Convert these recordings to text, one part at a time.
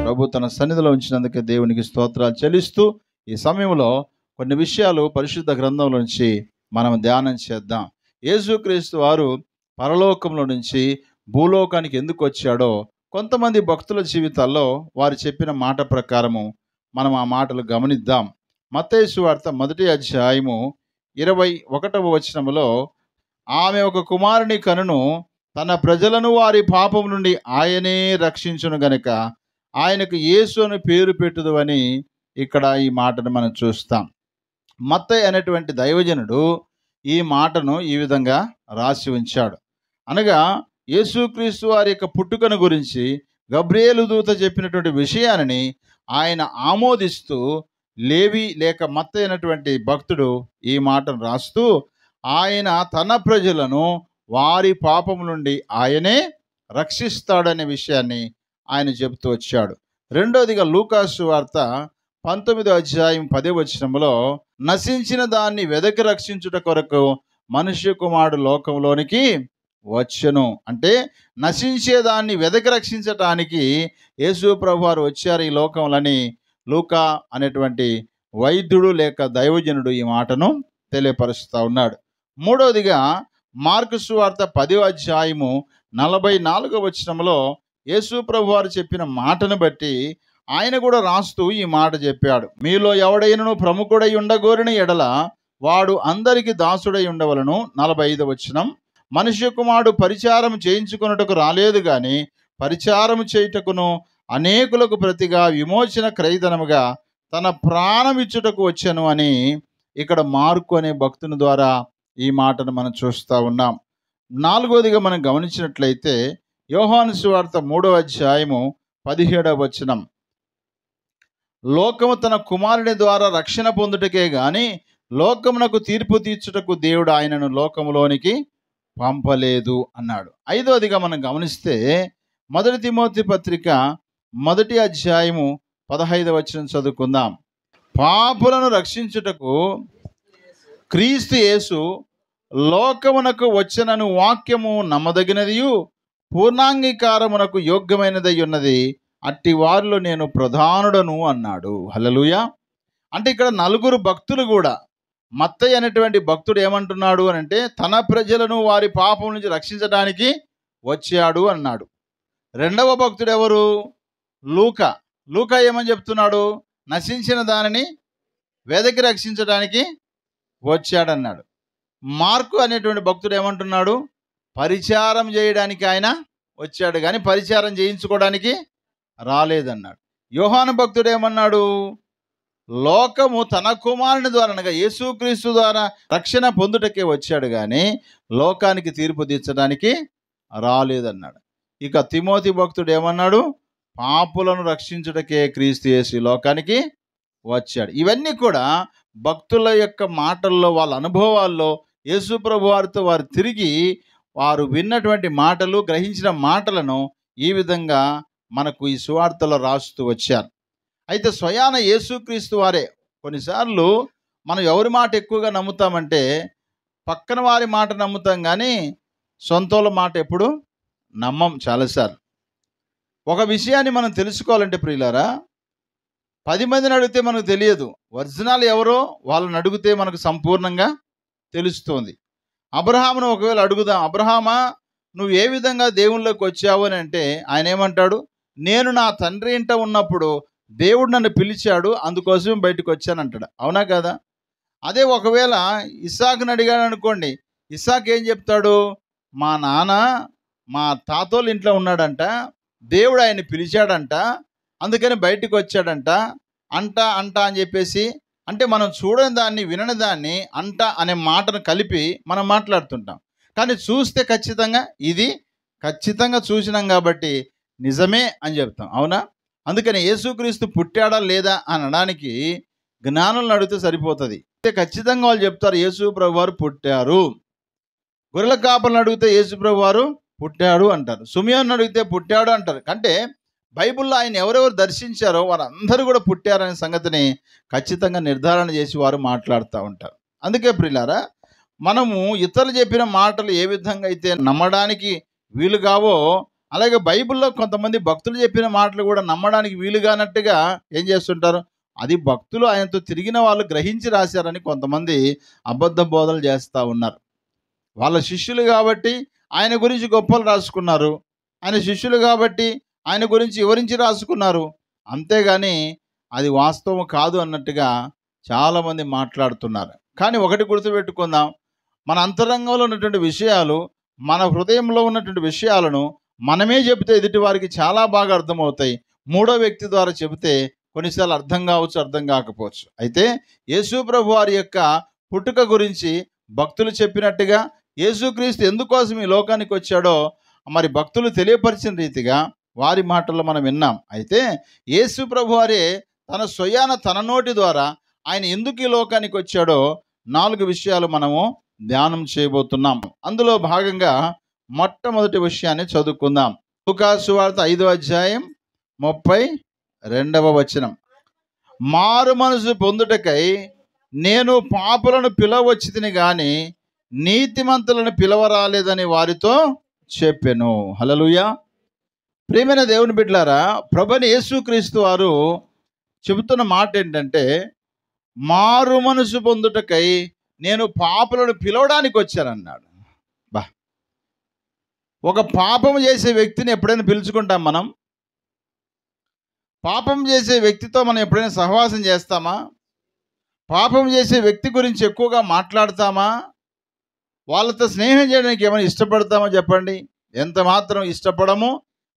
ప్రభు తన సన్నిధిలో ఉంచినందుకే దేవునికి స్తోత్రాలు చెల్లిస్తూ ఈ సమయంలో కొన్ని విషయాలు పరిశుద్ధ గ్రంథంలో నుంచి మనం ధ్యానం చేద్దాం. యేసుక్రీస్తు వారు పరలోకంలో నుంచి భూలోకానికి ఎందుకు వచ్చాడో కొంతమంది భక్తుల జీవితాల్లో వారు చెప్పిన మాట ప్రకారము మనం ఆ మాటలు గమనిద్దాం. మత్తయి సువార్త 1వ అధ్యాయము 21వ వచనములో, ఆమె ఒక కుమారుని కనును, తన ప్రజలను వారి పాపం నుండి ఆయనే రక్షించును గనుక ఆయనకు యేసు అని పేరు పెట్టుదు అని ఇక్కడ ఈ మాటను మనం చూస్తాం. మత్తయి అనేటువంటి దైవజనుడు ఈ మాటను ఈ విధంగా రాసి ఉంచాడు. అనగా యేసుక్రీస్తు వారి యొక్క పుట్టుకను గురించి గబ్రియేలు దూత చెప్పినటువంటి విషయాన్ని ఆయన ఆమోదిస్తూ, లేవి లేక మత్తయి అయినటువంటి భక్తుడు ఈ మాటను రాస్తూ, ఆయన తన ప్రజలను వారి పాపం నుండి ఆయనే రక్షిస్తాడనే విషయాన్ని ఆయన చెబుతూ వచ్చాడు. రెండోదిగా లూకాసు వార్త 19వ అధ్యాయం 10వ వచనంలో, నశించిన దాన్ని వెదకి రక్షించుట కొరకు మనుష్య కుమారుడు లోకంలోనికి వచ్చెను. అంటే నశించేదాన్ని వెదకి రక్షించటానికి యేసు ప్రభు వారు వచ్చారు ఈ లోకంలోని లూకా అనేటువంటి వైద్యుడు లేక దైవజనుడు ఈ మాటను తెలియపరుస్తూ ఉన్నాడు. మూడవదిగా మార్కు సువార్త 10వ అధ్యాయము 44వ వచనంలో యేసు ప్రభు వారు చెప్పిన మాటను బట్టి ఆయన కూడా రాస్తూ ఈ మాట చెప్పాడు. మీలో ఎవడైనను ప్రముఖుడై ఉండగోరిన ఎడల వాడు అందరికి దాసుడై ఉండవలను. 45వ వచనం, మనుష్య కుమారుడు పరిచారం చేయించుకొనుటకు రాలేదు గాని పరిచారం చేయుటకును అనేకులకు ప్రతిగా విమోచన క్రయధనముగా తన ప్రాణం ఇచ్చుటకు వచ్చెను అని ఇక్కడ మార్కు అనే భక్తుని ద్వారా ఈ మాటను మనం చూస్తూ ఉన్నాం. నాలుగవదిగా మనం గమనించినట్లయితే యోహాను సువార్త 3వ అధ్యాయము 17వ వచనం, లోకము తన కుమారుని ద్వారా రక్షణ పొందుటకే గాని లోకమునకు తీర్పు తీర్చుటకు దేవుడు ఆయనను లోకములోనికి పంపలేదు అన్నాడు. ఐదవదిగా మనం గమనిస్తే 1 తిమోతి పత్రిక 1వ అధ్యాయము 15వ వచనం చదువుకుందాం. పాపులను రక్షించుటకు క్రీస్తు యేసు లోకమునకు వచ్చనను వాక్యము నమ్మదగినదియు పూర్ణాంగీకారమునకు యోగ్యమైనదై ఉన్నది, అట్టి వారిలో నేను ప్రధానుడను అన్నాడు. హల్లెలూయా. అంటే ఇక్కడ నలుగురు భక్తులు కూడా, మత్తయి అనేటువంటి భక్తుడు ఏమంటున్నాడు అని అంటే, తన ప్రజలను వారి పాపం నుంచి రక్షించడానికి వచ్చాడు అన్నాడు. రెండవ భక్తుడు ఎవరు? లూకా. లూకా ఏమని చెప్తున్నాడు? నశించిన దానిని వెదకి రక్షించడానికి వచ్చాడన్నాడు. మార్కు అనేటువంటి భక్తుడు ఏమంటున్నాడు? పరిచారం చేయడానికి ఆయన వచ్చాడు కానీ పరిచారం చేయించుకోవడానికి రాలేదన్నాడు. యోహాను భక్తుడు ఏమన్నాడు? లోకము తన కుమారుని ద్వారా అనగా యేసుక్రీస్తు ద్వారా రక్షణ పొందుటకే వచ్చాడు కానీ లోకానికి తీర్పు తీర్చడానికి రాలేదన్నాడు. ఇక తిమోతి భక్తుడు ఏమన్నాడు? పాపులను రక్షించుటకే క్రీస్తు యేసు లోకానికి వచ్చాడు. ఇవన్నీ కూడా భక్తుల యొక్క మాటల్లో, వాళ్ళ అనుభవాల్లో యేసు ప్రభు వారితో వారు తిరిగి వారు విన్నటువంటి మాటలు, గ్రహించిన మాటలను ఈ విధంగా మనకు ఈ సువార్తలో రాస్తూ వచ్చారు. అయితే స్వయాన యేసుక్రీస్తు వారే, కొన్నిసార్లు మనం ఎవరి మాట ఎక్కువగా నమ్ముతామంటే పక్కన వారి మాట నమ్ముతాం కానీ సొంతోళ్ళ మాట ఎప్పుడు నమ్మం. చాలాసార్లు ఒక విషయాన్ని మనం తెలుసుకోవాలంటే ప్రియులారా, 10 మందిని అడిగితే మనకు తెలియదు. ఒరిజినల్ ఎవరో వాళ్ళని అడిగితే మనకు సంపూర్ణంగా తెలుస్తుంది. అబ్రహామును ఒకవేళ అడుగుదాం, అబ్రహామా నువ్వు ఏ విధంగా దేవుళ్ళలోకి వచ్చావు అని అంటే ఆయన ఏమంటాడు? నేను నా తండ్రి ఇంట ఉన్నప్పుడు దేవుడు నన్ను పిలిచాడు, అందుకోసం బయటకు వచ్చాను అంటాడు. అవునా కదా? అదే ఒకవేళ ఇస్సాకుని అడిగాడు అనుకోండి, ఇస్సాకు ఏం చెప్తాడు? మా నాన్న మా తాతోళ్ళ ఇంట్లో ఉన్నాడంట, దేవుడు ఆయన్ని పిలిచాడంట, అందుకని బయటకు వచ్చాడంట, అంట అని చెప్పేసి, అంటే మనం చూడని దాన్ని, వినని దాన్ని అంట అనే మాటను కలిపి మనం మాట్లాడుతుంటాం. కానీ చూస్తే ఖచ్చితంగా ఇది ఖచ్చితంగా చూసినాం కాబట్టి నిజమే అని చెప్తాం. అవునా? అందుకని యేసుక్రీస్తు పుట్టాడా లేదా అనడానికి జ్ఞానులను అడిగితే సరిపోతుంది. ఖచ్చితంగా వాళ్ళు చెప్తారు యేసు ప్రభు వారు పుట్టారు. గొర్రెల కాపలను అడిగితే యేసు ప్రభు వారు పుట్టాడు అంటారు. సిమియోను అడిగితే పుట్టాడు అంటారు. అంటే బైబిల్లో ఆయన ఎవరెవరు దర్శించారో వారందరూ కూడా పుట్టారనే సంగతిని ఖచ్చితంగా నిర్ధారణ చేసి వారు మాట్లాడుతూ ఉంటారు. అందుకే ప్రియులారా, మనము ఇతరులు చెప్పిన మాటలు ఏ విధంగా అయితే నమ్మడానికి వీలు కావో అలాగే బైబిల్లో కొంతమంది భక్తులు చెప్పిన మాటలు కూడా నమ్మడానికి వీలుగానట్టుగా ఏం చేస్తుంటారు, అది భక్తులు ఆయనతో తిరిగిన వాళ్ళు గ్రహించి రాశారని కొంతమంది అబద్ధ బోధలు చేస్తూ ఉన్నారు. వాళ్ళ శిష్యులు కాబట్టి ఆయన గురించి గొప్పలు రాసుకున్నారు, ఆయన శిష్యులు కాబట్టి ఆయన గురించి వివరించి రాసుకున్నారు, అంతేగాని అది వాస్తవం కాదు అన్నట్టుగా చాలామంది మాట్లాడుతున్నారు. కానీ ఒకటి గుర్తుపెట్టుకుందాం, మన అంతరంగంలో ఉన్నటువంటి విషయాలు, మన హృదయంలో ఉన్నటువంటి విషయాలను మనమే చెబితే ఎదుటి వారికి చాలా బాగా అర్థమవుతాయి. మూడో వ్యక్తి ద్వారా చెబితే కొన్నిసార్లు అర్థం కావచ్చు, అర్థం కాకపోవచ్చు. అయితే యేసు ప్రభు వారి యొక్క పుట్టుక గురించి భక్తులు చెప్పినట్టుగా, యేసుక్రీస్తు ఎందుకోసం ఈ లోకానికి వచ్చాడో మరి భక్తులు తెలియపరిచిన రీతిగా వారి మాటల్లో మనం విన్నాం. అయితే యేసు ప్రభు వారే తన స్వయాన తన నోటి ద్వారా ఆయన ఎందుకు ఈ లోకానికి వచ్చాడో 4 విషయాలు మనము ధ్యానం చేయబోతున్నాం. అందులో భాగంగా మొట్టమొదటి విషయాన్ని చదువుకుందాం. లూకా సువార్త 5వ అధ్యాయం 32వ వచనం. మారు మనసు పొందుటకై నేను పాపులను పిలవచ్చితిని గాని నీతిమంతులను పిలవరాలేదని వారితో చెప్పెను. హల్లెలూయా. ప్రియమైన దేవుని బిడ్డలారా, ప్రభువైన యేసుక్రీస్తు వారు చెబుతున్న మాట ఏంటంటే, మారు మనసు పొందుటకై నేను పాపులను పిలవడానికి వచ్చానన్నాడు. బా, ఒక పాపం చేసే వ్యక్తిని ఎప్పుడైనా పిలుచుకుంటాం మనం? పాపం చేసే వ్యక్తితో మనం ఎప్పుడైనా సహవాసం చేస్తామా? పాపం చేసే వ్యక్తి గురించి ఎక్కువగా మాట్లాడతామా? వాళ్ళతో స్నేహం చేయడానికి ఏమైనా ఇష్టపడతామా చెప్పండి? ఎంత మాత్రం ఇష్టపడము.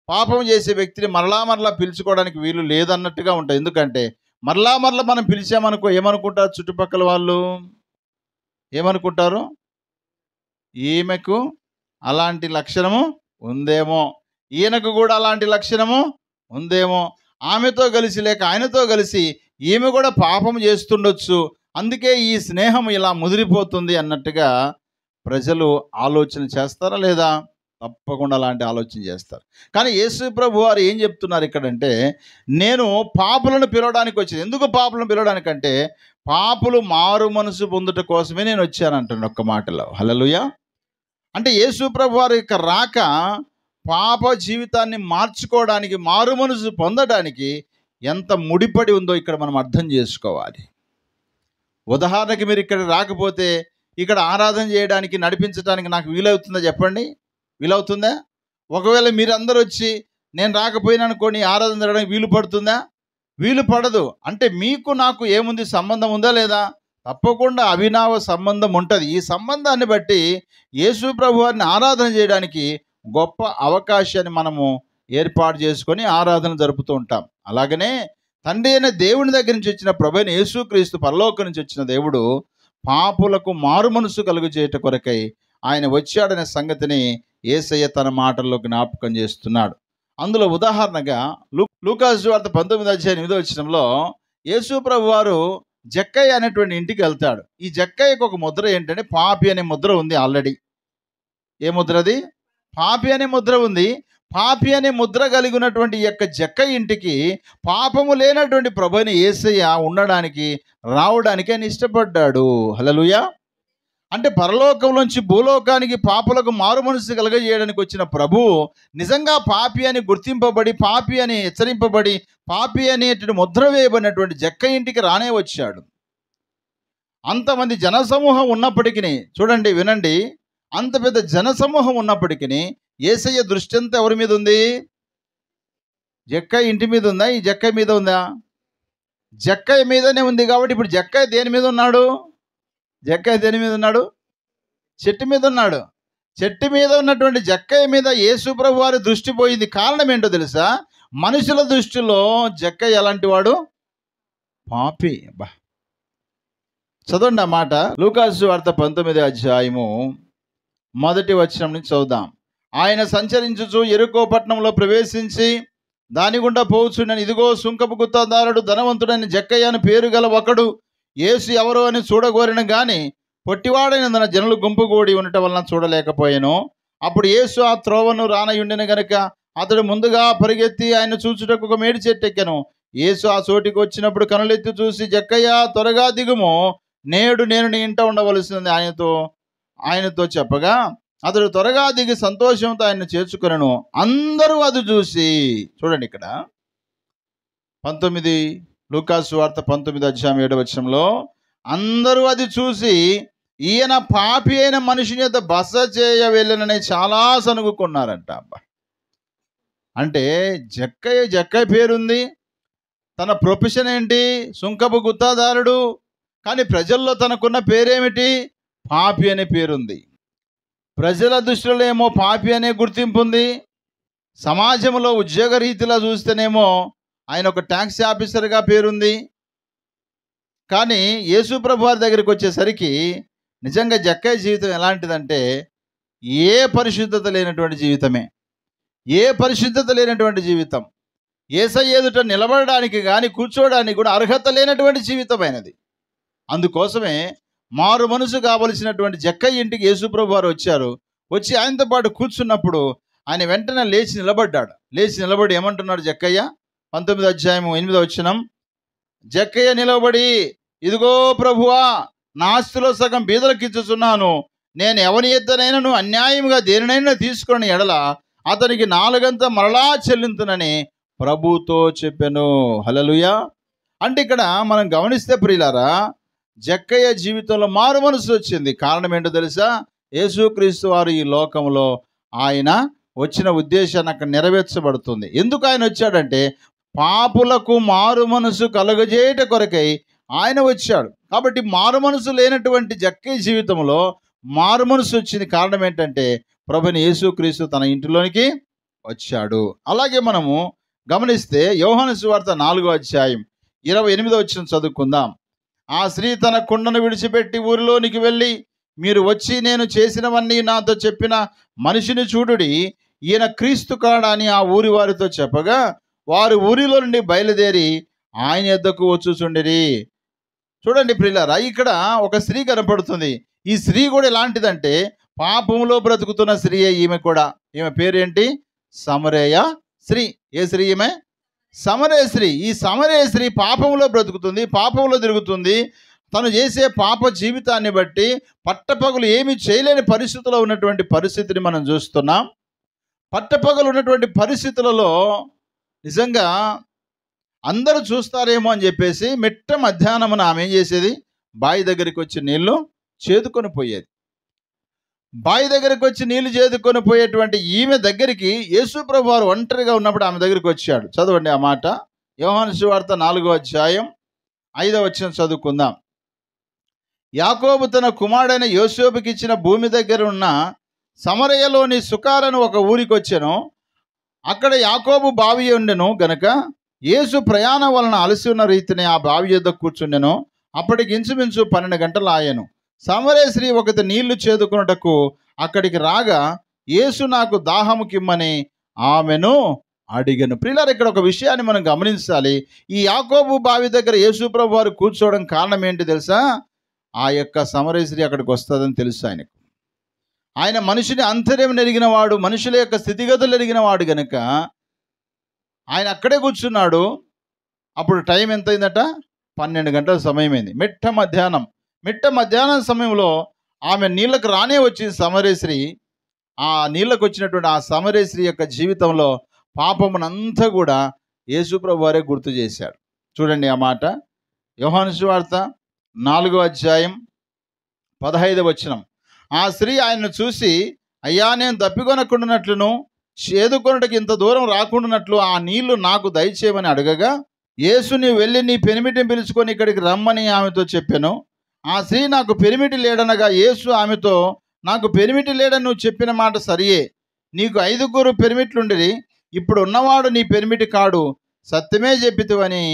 పాపం చేసే వ్యక్తిని మరలా పిలుచుకోవడానికి వీలు లేదన్నట్టుగా ఉంటాయి. ఎందుకంటే మరలా మనం పిలిచామనుకో ఏమనుకుంటారు చుట్టుపక్కల వాళ్ళు? ఏమనుకుంటారు? ఈమెకు అలాంటి లక్షణము ఉందేమో, ఈయనకు కూడా అలాంటి లక్షణము ఉందేమో, ఆమెతో కలిసి లేక ఆయనతో కలిసి ఈమె కూడా పాపం చేస్తుండొచ్చు, అందుకే ఈ స్నేహం ఇలా ముదిరిపోతుంది అన్నట్టుగా ప్రజలు ఆలోచన చేస్తారా లేదా? తప్పకుండా అలాంటి ఆలోచన చేస్తారు. కానీ యేసు ప్రభు వారు ఏం చెప్తున్నారు ఇక్కడంటే, నేను పాపులను పిలవడానికి వచ్చాను. ఎందుకు పాపులను పిలవడానికంటే, పాపులు మారు మనసు పొందుట కోసమే నేను వచ్చానంటున్నాను ఒక్క మాటలో. హల్లెలూయా. అంటే యేసు ప్రభు వారి యొక్క రాక పాప జీవితాన్ని మార్చుకోవడానికి, మారు మనసు పొందడానికి ఎంత ముడిపడి ఉందో ఇక్కడ మనం అర్థం చేసుకోవాలి. ఉదాహరణకి మీరు ఇక్కడ రాకపోతే ఇక్కడ ఆరాధన చేయడానికి, నడిపించడానికి నాకు వీలవుతుందా చెప్పండి? వీలవుతుందా? ఒకవేళ మీరందరూ వచ్చి నేను రాకపోయినా అనుకోని ఆరాధన జరగడానికి వీలు పడుతుందా? వీలు పడదు. అంటే మీకు నాకు ఏముంది, సంబంధం ఉందా లేదా? తప్పకుండా అవినావ సంబంధం ఉంటుంది. ఈ సంబంధాన్ని బట్టి యేసు ప్రభు వారిని ఆరాధన చేయడానికి గొప్ప అవకాశాన్ని మనము ఏర్పాటు చేసుకొని ఆరాధన జరుపుతూ ఉంటాం. అలాగనే తండ్రి అయిన దేవుని దగ్గర నుంచి వచ్చిన ప్రభువైన యేసుక్రీస్తు, పరలోకం నుంచి వచ్చిన దేవుడు పాపులకు మారు మనసు కలుగు చేయట కొరకై ఆయన వచ్చాడనే సంగతిని యేసయ్య తన మాటల్లో జ్ఞాపకం చేస్తున్నాడు. అందులో ఉదాహరణగా లూకా సువార్త 19వ అధ్యాయం 8వ వచనంలో యేసు ప్రభు వారు జక్కయ్య అనేటువంటి ఇంటికి వెళ్తాడు. ఈ జక్కయ్యకు ఒక ముద్ర ఏంటంటే పాపి అనే ముద్ర ఉంది ఆల్రెడీ. ఏ ముద్ర అది? పాపి అనే ముద్ర ఉంది. పాపి అనే ముద్ర కలిగి ఉన్నటువంటి ఈ యొక్క జక్కయ్య ఇంటికి పాపము లేనటువంటి ప్రభువైన యేసయ్య ఉండడానికి, రావడానికి ఆయన ఇష్టపడ్డాడు. హల్లెలూయా. అంటే పరలోకంలోంచి భూలోకానికి పాపులకు మారు మనసు కలగజేయడానికి వచ్చిన ప్రభువు నిజంగా పాపి అని గుర్తింపబడి, పాపి అని హెచ్చరింపబడి, పాపి అనేటువంటి ముద్ర వేయబడినటువంటి జక్కయ్య ఇంటికి రానే వచ్చాడు. అంతమంది జనసమూహం ఉన్నప్పటికీ, చూడండి వినండి, అంత పెద్ద జనసమూహం ఉన్నప్పటికీ యేసయ్య దృష్టి అంతా ఎవరి మీద ఉంది? జక్కయ్య ఇంటి మీద ఉందా? ఈ జక్కయ్య మీద ఉందా? జక్కయ్య మీదనే ఉంది. కాబట్టి ఇప్పుడు జక్కయ్య దేని మీద ఉన్నాడు? జక్కయ్య దేని మీద ఉన్నాడు? చెట్టు మీద ఉన్నాడు. చెట్టు మీద ఉన్నటువంటి జక్కయ్య మీద యేసు ప్రభు వారి దృష్టి పోయింది. కారణం ఏంటో తెలుసా? మనుషుల దృష్టిలో జక్కయ్య ఎలాంటి వాడు? పాపి. బా, చదవండి ఆ మాట. లూకా సువార్త 19వ అధ్యాయము 1వ వచనం నుంచి చదువుదాం. ఆయన సంచరించుచు యెరికో పట్టణంలో ప్రవేశించి దాని గుండా పోవచ్చుండెను. ఇదిగో సుంకపు గుత్తదారుడు ధనవంతుడైన జక్కయ్య అని పేరు గల ఒకడు యేసు ఎవరో అని చూడగోరిన గాని పొట్టివాడైనందున జనులు గుంపు కూడి ఉండటం వలన చూడలేకపోయాను. అప్పుడు యేసు ఆ త్రోవను రానయుండిన గనుక అతడు ముందుగా పరిగెత్తి ఆయన చూచుటకు ఒక మేడి చెట్టు ఎక్కెను. యేసు ఆ చోటికి వచ్చినప్పుడు కనులెత్తి చూసి, జక్కయ్య త్వరగా దిగుము, నేడు నేను నీ ఇంట ఉండవలసింది ఆయనతో చెప్పగా, అతడు త్వరగా దిగి సంతోషంతో ఆయన్ని చేర్చుకొనెను. అందరూ అది చూసి, చూడండి ఇక్కడ 19 లూకాసు సువార్త 19 అధ్యాయం 7వ వచనంలో, అందరూ అది చూసి ఈయన పాపి అయిన మనిషిని యొద్ద బస చేయ వెళ్ళనని చాలా సనుగుకున్నారంట. అబ్బా, అంటే జక్కయ్య పేరుంది, తన ప్రొఫెషన్ ఏంటి, సుంకపు గుత్తాదారుడు. కానీ ప్రజల్లో తనకున్న పేరేమిటి, పాపి అనే పేరుంది. ప్రజల దృష్టిలో ఏమో పాపి అనే గుర్తింపు ఉంది. సమాజంలో ఉద్యోగ రీతిలో చూస్తేనేమో ఆయన ఒక ట్యాక్సీ ఆఫీసర్గా పేరుంది. కానీ యేసు ప్రభు వారి దగ్గరికి వచ్చేసరికి నిజంగా జక్కయ్య జీవితం ఎలాంటిదంటే ఏ పరిశుద్ధత లేనటువంటి జీవితమే. ఏ పరిశుద్ధత లేనటువంటి జీవితం. యేసయ్య ఎదుట నిలబడడానికి కానీ కూర్చోవడానికి కూడా అర్హత లేనటువంటి జీవితమైనది. అందుకోసమే మారు మనసు కావలసినటువంటి జక్కయ్య ఇంటికి యేసుప్రభు వారు వచ్చారు. వచ్చి ఆయనతో పాటు కూర్చున్నప్పుడు ఆయన వెంటనే లేచి నిలబడ్డాడు. లేచి నిలబడి ఏమంటున్నాడు జక్కయ్య, 19 అధ్యాయం 8వ వచనం, జక్కయ్య నిలబడి, ఇదిగో ప్రభువా, నా ఆస్తిలో సగం బీదలకు ఇచ్చుచున్నాను. నేను ఎవని ఎద్దనైనను అన్యాయంగా దేనినైనా తీసుకొని ఎడల అతనికి 4 మరలా చెల్లింతునని ప్రభుతో చెప్పెను. హల్లెలూయా. అంటే ఇక్కడ మనం గమనిస్తే ప్రియులారా, జక్కయ్య జీవితంలో మారు మనసు వచ్చింది. కారణం ఏంటో తెలుసా? యేసుక్రీస్తు వారు ఈ లోకంలో ఆయన వచ్చిన ఉద్దేశాన్ని అక్కడ నెరవేర్చబడుతుంది. ఎందుకు ఆయన వచ్చాడంటే పాపులకు మారు మనసు కలుగజేయట కొరకై ఆయన వచ్చాడు. కాబట్టి మారు మనసు లేనటువంటి జక్కయ్య జీవితంలో మారు మనసు వచ్చింది. కారణం ఏంటంటే ప్రభుని యేసుక్రీస్తు తన ఇంటిలోనికి వచ్చాడు. అలాగే మనము గమనిస్తే యోహాను సువార్త 4వ అధ్యాయం 28వ వచనం చదువుకుందాం. ఆ స్త్రీ తన కుండను విడిచిపెట్టి ఊరిలోనికి వెళ్ళి, మీరు వచ్చి నేను చేసినవన్నీ నాతో చెప్పిన మనిషిని చూడుడి, ఈయన క్రీస్తు కాడా అని ఆ ఊరి వారితో చెప్పగా, వారు ఊరిలో నుండి బయలుదేరి ఆయన యొద్దకు వచ్చుచుండిరి. చూడండి ప్రియులారా, ఇక్కడ ఒక స్త్రీ కనపడుతుంది. ఈ స్త్రీ కూడా ఎలాంటిదంటే పాపంలో బ్రతుకుతున్న స్త్రీయే ఈమె కూడా. ఈమె పేరేంటి? సమరయ స్త్రీ. ఏ స్త్రీ ఈమె? సమరయ స్త్రీ. ఈ సమరయ స్త్రీ పాపంలో బ్రతుకుతుంది, పాపంలో తిరుగుతుంది. తను చేసే పాప జీవితాన్ని బట్టి పట్టపగలు ఏమీ చేయలేని పరిస్థితిలో ఉన్నటువంటి పరిస్థితిని మనం చూస్తున్నాం. పట్టపగలు ఉన్నటువంటి పరిస్థితులలో నిజంగా అందరూ చూస్తారేమో అని చెప్పేసి మిట్ట మధ్యాహ్నమున ఆమె ఏం చేసేది, బావి దగ్గరికి వచ్చి నీళ్లు చేదుకొని పోయేది. బావి దగ్గరికి వచ్చి నీళ్లు చేదుకొని పోయేటువంటి ఈమె దగ్గరికి యేసుప్రభు వారు ఒంటరిగా ఉన్నప్పుడు ఆమె దగ్గరికి వచ్చాడు. చదవండి ఆ మాట. యోహాను సువార్త 4వ అధ్యాయం 5వ వచనం చదువుకుందాం. యాకోబు తన కుమారుడైన యోసేపుకి ఇచ్చిన భూమి దగ్గర ఉన్న సమరయలోని సుకారను ఒక ఊరికి వచ్చెను. అక్కడ యాకోబు బావి ఉండెను గనక యేసు ప్రయాణం వలన అలసి ఉన్న రీతిని ఆ బావి యొద్ద కూర్చుండెను. అప్పటికి ఇంచుమించు 12 గంటలు ఆయను. సమరయ స్త్రీ ఒకటి నీళ్లు చేదుకొనుటకు అక్కడికి రాగా, యేసు నాకు దాహము కిమ్మని ఆమెను అడిగెను. ప్రియులారా, ఇక్కడ ఒక విషయాన్ని మనం గమనించాలి. ఈ యాకోబు బావి దగ్గర యేసు ప్రభు వారు కూర్చోవడం కారణం ఏంటి తెలుసా? ఆ యొక్క సమరయ స్త్రీ అక్కడికి వస్తుందని తెలుసు ఆయనకు. ఆయన మనిషిని అంతర్యం ఎరిగిన వాడు, మనుషుల యొక్క స్థితిగతులు ఎరిగిన వాడు గనుక ఆయన అక్కడే కూర్చున్నాడు. అప్పుడు టైం ఎంత అయిందట? 12 గంటల సమయమైంది. మిట్ట మధ్యాహ్నం సమయంలో ఆమె నీళ్ళకు రానే వచ్చింది సమరయ స్త్రీ. ఆ నీళ్ళకు వచ్చినటువంటి ఆ సమరయ స్త్రీ యొక్క జీవితంలో పాపమునంతా కూడా యేసుప్రభు వారే గుర్తు చేశాడు. చూడండి ఆ మాట. యోహాను సువార్త 4వ అధ్యాయం 15వ వచనం. ఆ స్త్రీ ఆయన్ను చూసి, అయ్యా, నేను తప్పికొనకుండానట్లును చేదుకొనుటకు ఇంత దూరం రాకుండానట్లు ఆ నీళ్లు నాకు దయచేయమని అడగగా, యేసు నీవు వెళ్ళి నీ పెనిమిటిని పిలుచుకొని ఇక్కడికి రమ్మని ఆమెతో చెప్పాను. ఆ స్త్రీ నాకు పెనిమిటి లేడనగా యేసు ఆమెతో, నాకు పెనిమిటి లేడని నువ్వు చెప్పిన మాట సరియే. నీకు 5 పెనిమిట్లుండిరి, ఇప్పుడు ఉన్నవాడు నీ పెనిమిటి కాడు, సత్యమే చెప్పితివని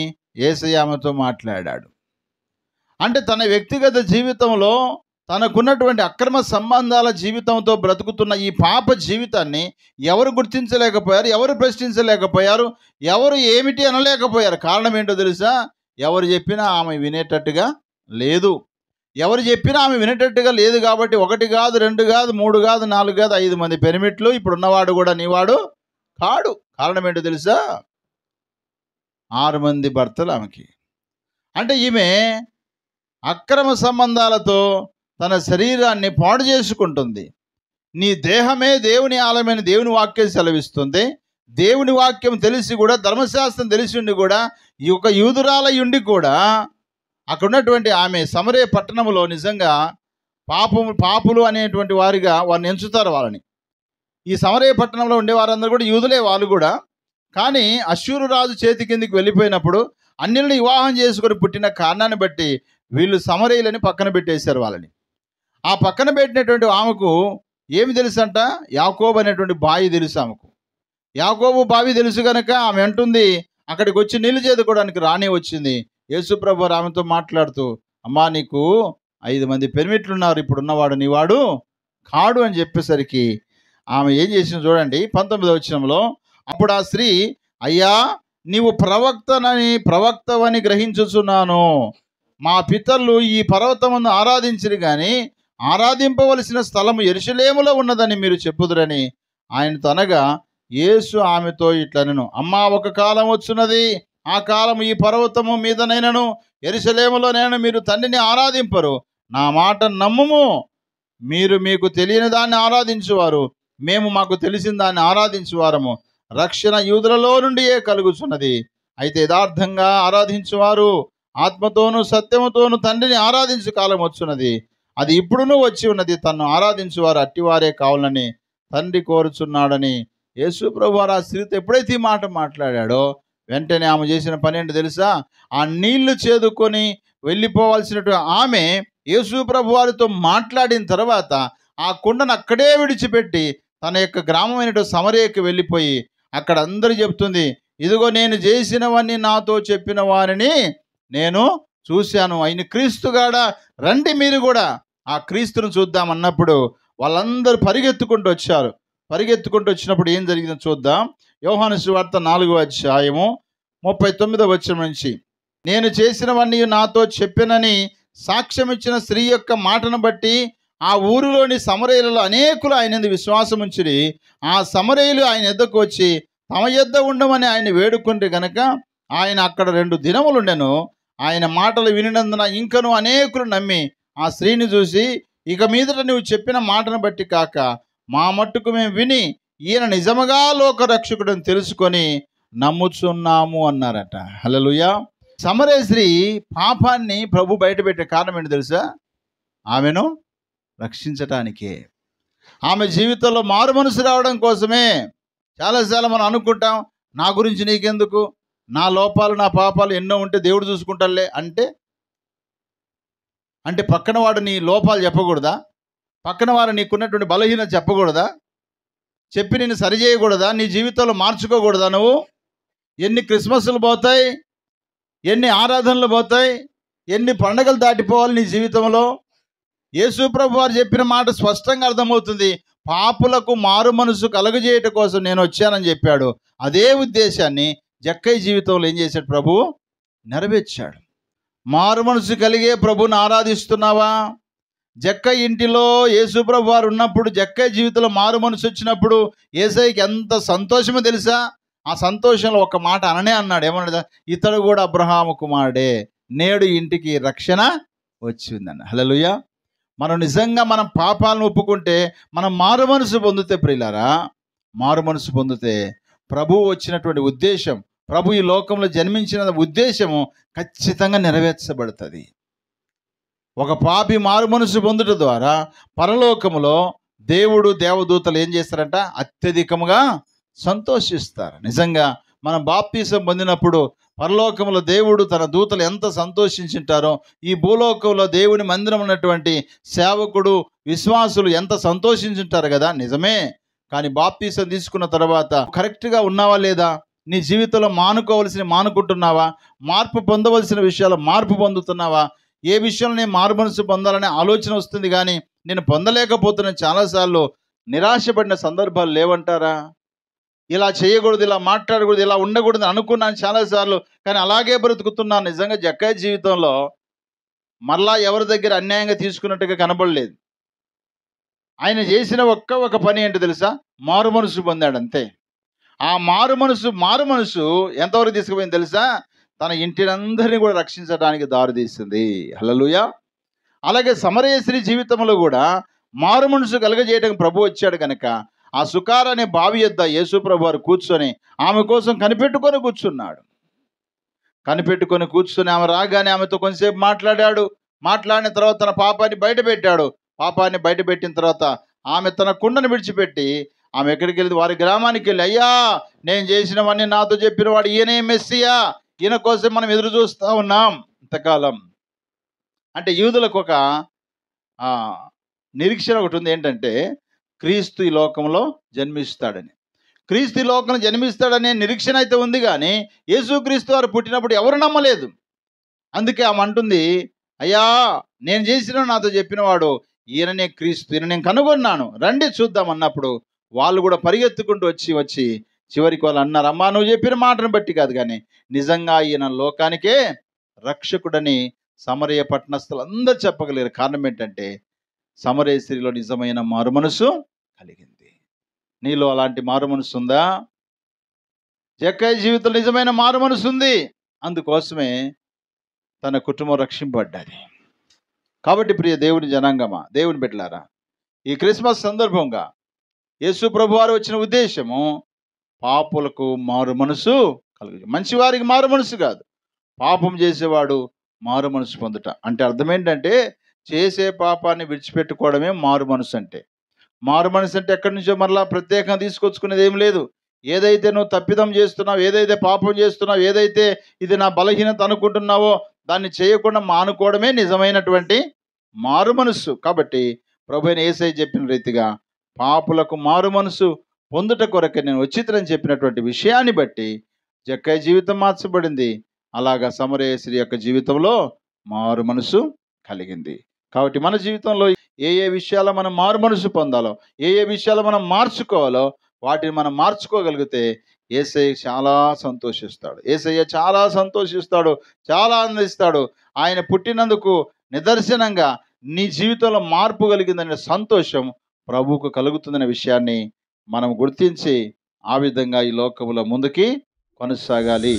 యేసయ్య ఆమెతో మాట్లాడాడు. అంటే తన వ్యక్తిగత జీవితంలో తనకున్నటువంటి అక్రమ సంబంధాల జీవితంతో బ్రతుకుతున్న ఈ పాప జీవితాన్ని ఎవరు గుర్తించలేకపోయారు, ఎవరు ప్రశ్నించలేకపోయారు, ఎవరు ఏమిటి అనలేకపోయారు. కారణం ఏంటో తెలుసా? ఎవరు చెప్పినా ఆమె వినేటట్టుగా లేదు. ఎవరు చెప్పినా ఆమె వినేటట్టుగా లేదు. కాబట్టి 1 కాదు, 2 కాదు, 3 కాదు, 4 కాదు, 5 మంది పెనిమిట్లు. ఇప్పుడు ఉన్నవాడు కూడా నీవాడు కాడు. కారణం ఏంటో తెలుసా? 6 మంది భర్తలు ఆమెకి. అంటే ఈమె అక్రమ సంబంధాలతో తన శరీరాన్ని పాడు చేసుకుంటుంది. నీ దేహమే దేవుని ఆలయమని దేవుని వాక్యం సెలవిస్తుంది. దేవుని వాక్యం తెలిసి కూడా, ధర్మశాస్త్రం తెలిసి ఉండి కూడా, ఈ యొక్క యూదురాలై ఉండి కూడా అక్కడ ఉన్నటువంటి ఆమె సమరయ పట్టణంలో నిజంగా పాపులు అనేటువంటి వారిగా వారిని ఎంచుతారు వాళ్ళని. ఈ సమరయ పట్టణంలో ఉండే వారందరూ కూడా యూదులే వాళ్ళు కూడా. కానీ అష్షూరు రాజు చేతి కిందికి వెళ్ళిపోయినప్పుడు అన్యులను వివాహం చేసుకొని పుట్టిన కారణాన్ని బట్టి వీళ్ళు సమరయులని పక్కన పెట్టేశారు వాళ్ళని. ఆ పక్కన పెట్టినటువంటి ఆమెకు ఏమి తెలుసు అంట? యాకోబు అనేటువంటి బావి తెలుసు ఆమెకు. యాకోబు బావి తెలుసు కనుక ఆమె అంటుంది, అక్కడికి వచ్చి నీళ్లు చేదుకోవడానికి రానే వచ్చింది. యేసుప్రభు ఆమెతో మాట్లాడుతూ, అమ్మా నీకు 5 మంది పెనిమిట్లున్నారు, ఇప్పుడు ఉన్నవాడు నీవాడు కాడు అని చెప్పేసరికి ఆమె ఏం చేసింది చూడండి 19వ వచనంలో. అప్పుడు ఆ స్త్రీ, అయ్యా నీవు ప్రవక్తవని గ్రహించుచున్నాను. మా పితరులు ఈ పర్వతమును ఆరాధించిరి గాని ఆరాధింపవలసిన స్థలము యెరూషలేములో ఉన్నదని మీరు చెప్పుదురని ఆయనతో అనగా, యేసు ఆమెతో ఇట్లనెను, అమ్మా ఒక కాలం వచ్చున్నది, ఆ కాలం ఈ పర్వతము మీదనైనను యెరూషలేములోనైనా మీరు తండ్రిని ఆరాధింపరు. నా మాట నమ్ముము. మీరు మీకు తెలియని దాన్ని ఆరాధించువారు, మేము మాకు తెలిసిన దాన్ని ఆరాధించువారము. రక్షణ యూదులలో నుండియే కలుగుచున్నది. అయితే యథార్థంగా ఆరాధించువారు ఆత్మతోనూ సత్యముతోనూ తండ్రిని ఆరాధించు కాలం వచ్చున్నది, అది ఇప్పుడునూ వచ్చి ఉన్నది. తన్ను ఆరాధించువారు అట్టివారే కావాలని తండ్రి కోరుచున్నాడని యేసు ప్రభువారు ఆ స్త్రీతో ఎప్పుడైతే ఈ మాట మాట్లాడాడో వెంటనే ఆమె చేసిన పని ఏంటో తెలుసా? ఆ నీళ్లు చేదుకొని వెళ్ళిపోవాల్సినటువంటి ఆమె యేసు ప్రభువారితో మాట్లాడిన తర్వాత ఆ కుండను అక్కడే విడిచిపెట్టి తన యొక్క గ్రామమైన సమరయకి వెళ్ళిపోయి అక్కడ అందరూ చెప్తుంది, ఇదిగో నేను చేసినవన్నీ నాతో చెప్పిన వారిని నేను చూశాను. ఆయన క్రీస్తుగాడా, రండి మీరు కూడా ఆ క్రీస్తును చూద్దామన్నప్పుడు వాళ్ళందరూ పరిగెత్తుకుంటూ వచ్చారు. పరిగెత్తుకుంటూ వచ్చినప్పుడు ఏం జరిగిందో చూద్దాం. యోహాను సువార్త 4వ అధ్యాయము 39వ వచనం నుంచి, నేను చేసినవన్నీ నాతో చెప్పినని సాక్ష్యం ఇచ్చిన స్త్రీ యొక్క మాటను బట్టి ఆ ఊరిలోని సమరయులలో అనేకులు ఆయన యందు విశ్వాసం ఉంచిరి. ఆ సమరయులు ఆయన యొద్దకు వచ్చి తమ యొద్ద ఉండమని ఆయన వేడుకుంటే గనక ఆయన అక్కడ 2 దినములు ఉండెను. ఆయన మాటలు వినినందున ఇంకను అనేకులు నమ్మి ఆ స్త్రీని చూసి, ఇక మీదట నువ్వు చెప్పిన మాటను బట్టి కాక మా మట్టుకు మేము విని ఈయన నిజముగా లోక రక్షకుడని తెలుసుకొని నమ్ముచున్నాము అన్నారట. హల్లెలూయా. సమరయ స్త్రీ పాపాన్ని ప్రభు బయటపెట్టే కారణం ఏంటి తెలుసా? ఆమెను రక్షించటానికే. ఆమె జీవితంలో మారు మనసు రావడం కోసమే. చాలాసార్లు మనం అనుకుంటాం, నా గురించి నీకెందుకు, నా లోపాలు నా పాపాలు ఎన్నో ఉంటే దేవుడు చూసుకుంటాలే అంటే పక్కన వాడు నీ లోపాలు చెప్పకూడదా? పక్కన వారు నీకున్నటువంటి బలహీనత చెప్పకూడదా? చెప్పి నేను సరిచేయకూడదా? నీ జీవితంలో మార్చుకోకూడదా? నువ్వు ఎన్ని క్రిస్మస్లు పోతాయి, ఎన్ని ఆరాధనలు పోతాయి, ఎన్ని పండగలు దాటిపోవాలి నీ జీవితంలో. యేసు ప్రభు వారు చెప్పిన మాట స్పష్టంగా అర్థమవుతుంది. పాపులకు మారు మనసు కలుగజేయటం కోసం నేను వచ్చానని చెప్పాడు. అదే ఉద్దేశాన్ని జక్కయ్య జీవితంలో ఏం చేశాడు? ప్రభు నెరవేర్చాడు. మారు మనసు కలిగే ప్రభుని ఆరాధిస్తున్నావా? జక్కయ్య ఇంటిలో యేసు ప్రభు వారు ఉన్నప్పుడు, జక్కయ్య జీవితంలో మారు మనసు వచ్చినప్పుడు యేసయ్యకి ఎంత సంతోషమో తెలుసా? ఆ సంతోషంలో ఒక మాట అననే అన్నాడు. ఏమన్నాడు? ఇతడు కూడా అబ్రహాము కుమారుడే, నేడు ఇంటికి రక్షణ వచ్చిందన్న. హల్లెలూయా. మనం నిజంగా మనం పాపాలను ఒప్పుకుంటే, మనం మారు మనసు పొందితే, ప్రియులారా, మారు మనసు పొందితే ప్రభువు వచ్చినటువంటి ఉద్దేశం, ప్రభు ఈ లోకంలో జన్మించిన ఉద్దేశము ఖచ్చితంగా నెరవేర్చబడుతుంది. ఒక పాపి మారు మనసు పొందుట ద్వారా పరలోకములో దేవుడు దేవదూతలు ఏం చేస్తారంట? అత్యధికముగా సంతోషిస్తారు. నిజంగా మనం బాప్తీసం పొందినప్పుడు పరలోకంలో దేవుడు తన దూతలు ఎంత సంతోషించుంటారో, ఈ భూలోకంలో దేవుని మందిరం ఉన్నటువంటి సేవకుడు విశ్వాసులు ఎంత సంతోషించుంటారు కదా. నిజమే. కానీ బాప్తీసం తీసుకున్న తర్వాత కరెక్ట్గా ఉన్నావా లేదా? నీ జీవితంలో మానుకోవలసిన మానుకుంటున్నావా? మార్పు పొందవలసిన విషయాలు మార్పు పొందుతున్నావా? ఏ విషయంలో నేను మారు మనసు పొందాలనే ఆలోచన వస్తుంది, కానీ నేను పొందలేకపోతున్న చాలాసార్లు నిరాశపడిన సందర్భాలు లేవంటారా? ఇలా చేయకూడదు, ఇలా మాట్లాడకూడదు, ఇలా ఉండకూడదు అనుకున్నాను చాలాసార్లు, కానీ అలాగే బ్రతుకుతున్నాను. నిజంగా జక్కయ్య జీవితంలో మరలా ఎవరి దగ్గర అన్యాయంగా తీసుకున్నట్టుగా కనబడలేదు. ఆయన చేసిన ఒక పని ఏంటో తెలుసా? మారు మనసు పొందాడు, అంతే. ఆ మారు మనసు ఎంతవరకు తీసుకుపోయింది తెలుసా? తన ఇంటినందరినీ కూడా రక్షించడానికి దారి తీస్తుంది. హల్లెలూయా. అలాగే సమరయ స్త్రీ జీవితంలో కూడా మారు మనసు కలుగజేయడానికి ప్రభు వచ్చాడు కనుక ఆ సుకార్ అనే బావి యొద్ద యేసు ప్రభు వారు కూర్చొని ఆమె కోసం కనిపెట్టుకొని కూర్చున్నాడు. కనిపెట్టుకొని కూర్చొని ఆమె రాగానే ఆమెతో కొంతసేపు మాట్లాడాడు. మాట్లాడిన తర్వాత తన పాపాన్ని బయట పెట్టాడు. పాపాన్ని బయట పెట్టిన తర్వాత ఆమె తన కుండను విడిచిపెట్టి ఆమె ఎక్కడికి వెళ్ళి వారి గ్రామానికి వెళ్ళి, అయ్యా నేను చేసినవన్నీ నాతో చెప్పిన వాడు ఈయనే మెస్సియా, ఈయన కోసం మనం ఎదురు చూస్తూ ఉన్నాం ఇంతకాలం. అంటే యూదులకు ఒక నిరీక్షణ ఒకటి ఉంది, ఏంటంటే క్రీస్తు ఈ లోకంలో జన్మిస్తాడని. క్రీస్తు ఈ లోకంలో జన్మిస్తాడనే నిరీక్షణ అయితే ఉంది, కానీ యేసుక్రీస్తు వారు పుట్టినప్పుడు ఎవరు నమ్మలేదు. అందుకే ఆమె అంటుంది, అయ్యా నేను చేసిన నాతో చెప్పినవాడు ఈయననే క్రీస్తు, ఈయన నేను కనుగొన్నాను, రండి చూద్దాం అన్నప్పుడు వాళ్ళు కూడా పరిగెత్తుకుంటూ వచ్చి చివరికి వాళ్ళు అన్నారు, అమ్మా నువ్వు చెప్పిన మాటను బట్టి కాదు, కానీ నిజంగా ఈయన లోకానికే రక్షకుడని సమరయ పట్టణస్థులు అందరూ చెప్పగలిగారు. కారణం ఏంటంటే సమరయ స్త్రీలో నిజమైన మారు మనసు కలిగింది. నీలో అలాంటి మారు మనసు ఉందా? జక్కయ్య జీవితంలో నిజమైన మారు మనసు ఉంది. అందుకోసమే తన కుటుంబం రక్షింపబడ్డది. కాబట్టి ప్రియ దేవుని జనాంగమా, దేవుని బిడ్డలారా, ఈ క్రిస్మస్ సందర్భంగా యేసు ప్రభువారు వచ్చిన ఉద్దేశము పాపులకు మారు మనసు కలుగు, మంచివారికి మారు మనసు కాదు, పాపం చేసేవాడు మారు మనసు పొందుట. అంటే అర్థం ఏంటంటే చేసే పాపాన్ని విడిచిపెట్టుకోవడమే మారు మనసు అంటే. మారు మనసు అంటే ఎక్కడి నుంచో మరలా ప్రత్యేకంగా తీసుకొచ్చుకునేది ఏం లేదు. ఏదైతే నువ్వు తప్పిదం చేస్తున్నావు, ఏదైతే పాపం చేస్తున్నావు, ఏదైతే ఇది నా బలహీనత అనుకుంటున్నావో దాన్ని చేయకుండా మానుకోవడమే నిజమైనటువంటి మారు మనసు. కాబట్టి ప్రభువైన యేసయ్య చెప్పిన రీతిగా పాపులకు మారు మనసు పొందుట కొరకే నేను వచ్చితనని చెప్పినటువంటి విషయాన్ని బట్టి జక్కయ్య జీవితం మార్చబడింది. అలాగా సమరయ స్త్రీ యొక్క జీవితంలో మారు మనసు కలిగింది. కాబట్టి మన జీవితంలో ఏ ఏ విషయాల్లో మనం మారు మనసు పొందాలో, ఏ ఏ విషయాలు మనం మార్చుకోవాలో వాటిని మనం మార్చుకోగలిగితే యేసయ్య చాలా సంతోషిస్తాడు. యేసయ్య చాలా సంతోషిస్తాడు, చాలా ఆనందిస్తాడు. ఆయన పుట్టినందుకు నిదర్శనంగా నీ జీవితంలో మార్పు కలిగిందనే సంతోషం ప్రభువుకు కలుగుతుందనే విషయాన్ని మనం గుర్తించి ఆ విధంగా ఈ లోకంలో ముందుకి కొనసాగాలి.